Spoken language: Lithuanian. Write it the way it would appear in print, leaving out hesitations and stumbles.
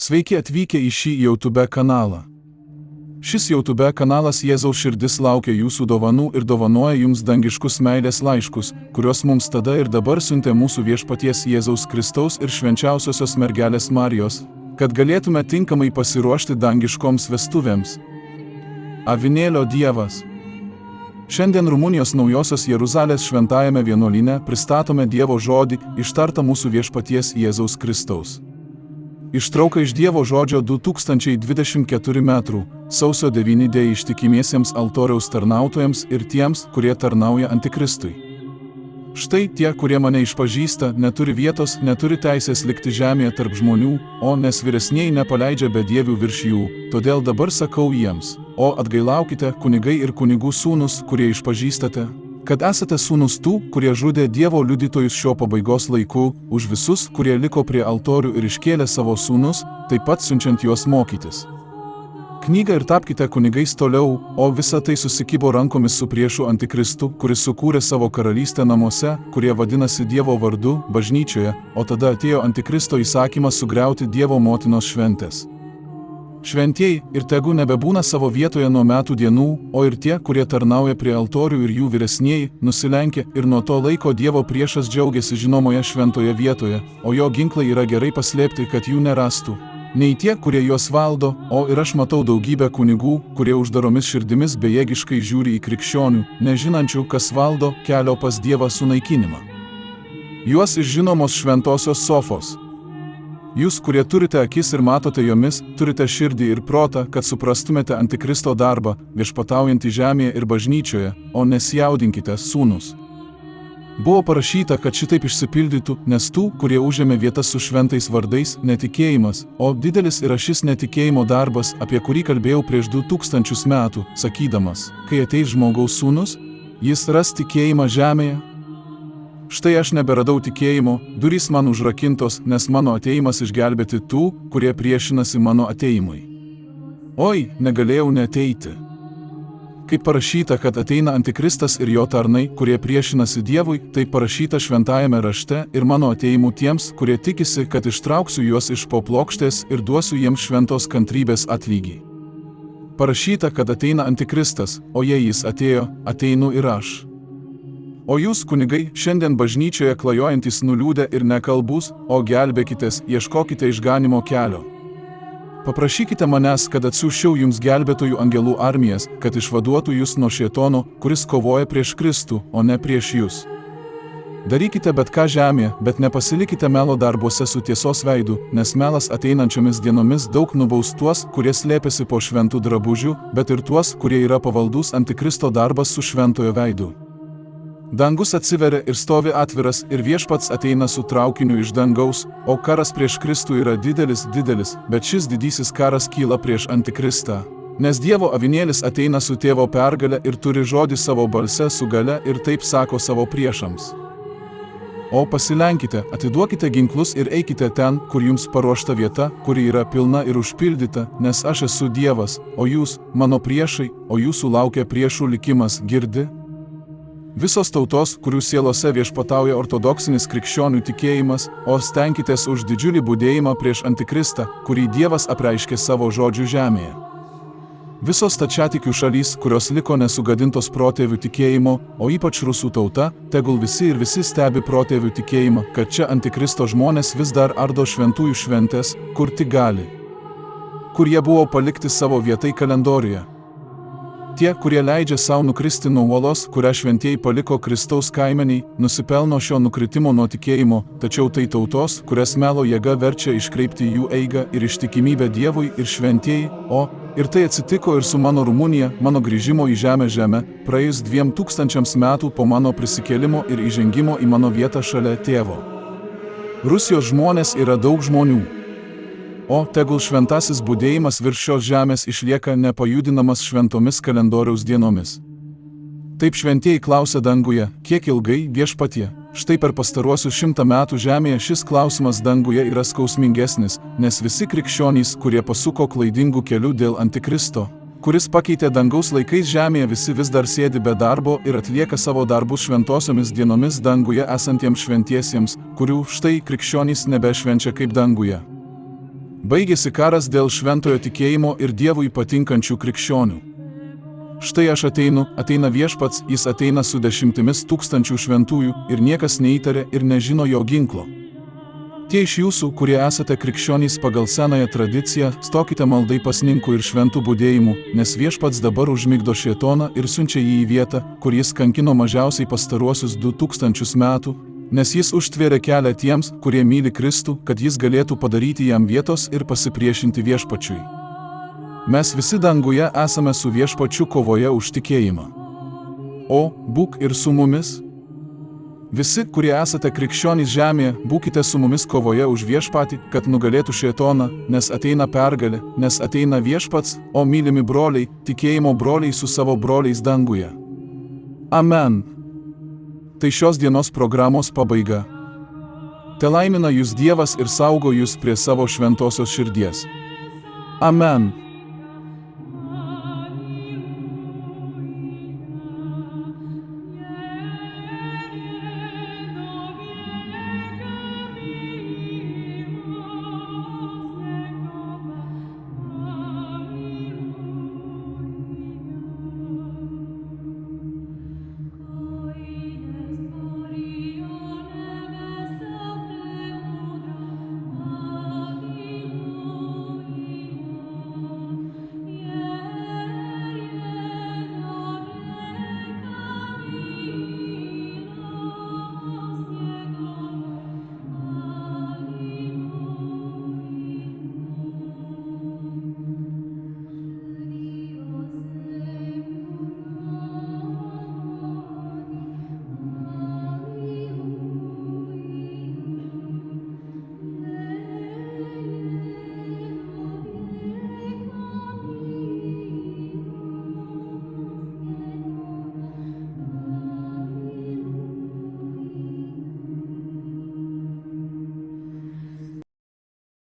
Sveiki atvykę į šį YouTube kanalą. Šis YouTube kanalas Jėzaus širdis laukia jūsų dovanų ir dovanoja jums dangiškus meilės laiškus, kuriuos mums tada ir dabar siuntė mūsų viešpaties Jėzaus Kristaus ir švenčiausiosios mergelės Marijos, kad galėtume tinkamai pasiruošti dangiškoms vestuvėms. Avinėlio Dievas. Šiandien Rumunijos Naujosios Jeruzalės šventajame vienuolyne pristatome Dievo žodį, ištartą mūsų viešpaties Jėzaus Kristaus. Ištrauka iš Dievo žodžio 2024 metrų, sausio 9 d ištikimiesiems altoriaus tarnautojams ir tiems, kurie tarnauja Antikristui. Štai tie, kurie mane išpažįsta, neturi vietos, neturi teisės likti žemėje tarp žmonių, o nes vyresnieji nepaleidžia bedievių virš jų, todėl dabar sakau jiems, o atgailaukite, kunigai ir kunigų sūnus, kurie išpažįstate, kad esate sūnus tų, kurie žudė Dievo liudytojus šio pabaigos laiku, už visus, kurie liko prie altorių ir iškėlė savo sūnus, taip pat siunčiant juos mokytis. Knygą ir tapkite kunigais toliau, o visa tai susikibo rankomis su priešu Antikristu, kuris sukūrė savo karalystę namuose, kurie vadinasi Dievo vardu, bažnyčioje, o tada atėjo Antikristo įsakymas sugriauti Dievo motinos šventės. Šventieji ir tegu nebebūna savo vietoje nuo metų dienų, o ir tie, kurie tarnauja prie altorių ir jų vyresnieji, nusilenkia ir nuo to laiko Dievo priešas džiaugiasi žinomoje šventoje vietoje, o jo ginklai yra gerai paslėpti, kad jų nerastų. Nei tie, kurie juos valdo, o ir aš matau daugybę kunigų, kurie uždaromis širdimis bejėgiškai žiūri į krikščionių, nežinančių, kas valdo kelio pas Dievą sunaikinimą. Juos iš žinomos šventosios Sofos. Jūs, kurie turite akis ir matote jomis, turite širdį ir protą, kad suprastumėte Antikristo darbą, viešpataujantį žemėje ir bažnyčioje, o nesijaudinkite, sūnus. Buvo parašyta, kad šitaip išsipildytų, nes tų, kurie užėmė vietas su šventais vardais, netikėjimas, o didelis yra šis netikėjimo darbas, apie kurį kalbėjau prieš 2000 metų, sakydamas, kai ateis žmogaus sūnus, jis ras tikėjimą žemėje. Štai aš neberadau tikėjimo, durys man užrakintos, nes mano atėjimas išgelbėti tų, kurie priešinasi mano atėjimui. Oi, negalėjau neateiti. Kaip parašyta, kad ateina Antikristas ir jo tarnai, kurie priešinasi Dievui, tai parašyta šventajame rašte ir mano atėjimu tiems, kurie tikisi, kad ištrauksiu juos iš po plokštės ir duosiu jiems šventos kantrybės atlygį. Parašyta, kad ateina Antikristas, o jei jis atėjo, ateinu ir aš. O jūs, kunigai, šiandien bažnyčioje klajojantys nuliūdę ir nekalbūs, o gelbėkitės, ieškokite išganimo kelio. Paprašykite manęs, kad atsiųsčiau jums gelbėtojų angelų armijas, kad išvaduotų jūs nuo šėtono, kuris kovoja prieš Kristų, o ne prieš jūs. Darykite bet ką žemėje, bet nepasilikite melo darbuose su tiesos veidu, nes melas ateinančiomis dienomis daug nubaus tuos, kurie slėpėsi po šventų drabužių, bet ir tuos, kurie yra pavaldus Antikristo darbas su šventojo veidu. Dangus atsiveria ir stovi atviras ir viešpats ateina su traukiniu iš dangaus, o karas prieš Kristų yra didelis, bet šis didysis karas kyla prieš Antikristą. Nes Dievo avinėlis ateina su tėvo pergale ir turi žodį savo balse su gale ir taip sako savo priešams. O pasilenkite, atiduokite ginklus ir eikite ten, kur jums paruošta vieta, kuri yra pilna ir užpildyta, nes aš esu Dievas, o jūs, mano priešai, o jūsų laukia priešų likimas, girdi? Visos tautos, kurių sielose viešpatauja ortodoksinis krikščionių tikėjimas, o stenkitės už didžiulį budėjimą prieš Antikristą, kurį Dievas apreiškė savo žodžių žemėje. Visos stačiatikių šalys, kurios liko nesugadintos protėvių tikėjimo, o ypač rusų tauta, tegul visi ir visi stebi protėvių tikėjimą, kad čia Antikristo žmonės vis dar ardo šventųjų šventės, kur tik gali. Kur jie buvo palikti savo vietai kalendoriuje. Tie, kurie leidžia savo nukristi nuo uolos, kurią šventieji paliko Kristaus kaimeniai, nusipelno šio nukritimo nuo tikėjimo, tačiau tai tautos, kurias melo jėga verčia iškreipti jų eigą ir ištikimybę Dievui ir šventieji, ir tai atsitiko ir su mano Rumunija, mano grįžimo į žemę, praėjus 2000 metų po mano prisikėlimo ir įžengimo į mano vietą šalia tėvo. Rusijos žmonės yra daug žmonių. O tegul šventasis budėjimas virš šios žemės išlieka nepajudinamas šventomis kalendoriaus dienomis. Taip šventieji klausia danguje, kiek ilgai, viešpatie? Štai per pastaruosius 100 metų žemėje šis klausimas danguje yra skausmingesnis, nes visi krikščionys, kurie pasuko klaidingų kelių dėl Antikristo, kuris pakeitė dangaus laikais žemėje, visi vis dar sėdi be darbo ir atlieka savo darbus šventosiomis dienomis danguje esantiems šventiesiems, kurių štai krikščionys nebešvenčia kaip danguje. Baigėsi karas dėl šventojo tikėjimo ir Dievui patinkančių krikščionių. Štai aš ateina Viešpats, jis ateina su 10 000 šventųjų ir niekas neįtarė ir nežino jo ginklo. Tie iš jūsų, kurie esate krikščionys pagal senąją tradiciją, stokite maldai pasninkų ir šventų budėjimų, nes Viešpats dabar užmigdo šėtoną ir siunčia jį į vietą, kur jis kankino mažiausiai pastaruosius 2000 metų, nes jis užtvėrė kelią tiems, kurie myli Kristų, kad jis galėtų padaryti jam vietos ir pasipriešinti Viešpačiui. Mes visi danguje esame su Viešpačiu kovoje už tikėjimą. O, būk ir su mumis. Visi, kurie esate krikščionys žemėje, būkite su mumis kovoje už Viešpatį, kad nugalėtų šėtoną, nes ateina pergalė, nes ateina Viešpats, o mylimi broliai, tikėjimo broliai su savo broliais danguje. Amen. Tai šios dienos programos pabaiga. Telaimina jūs Dievas ir saugo jūs prie savo šventosios širdies. Amen.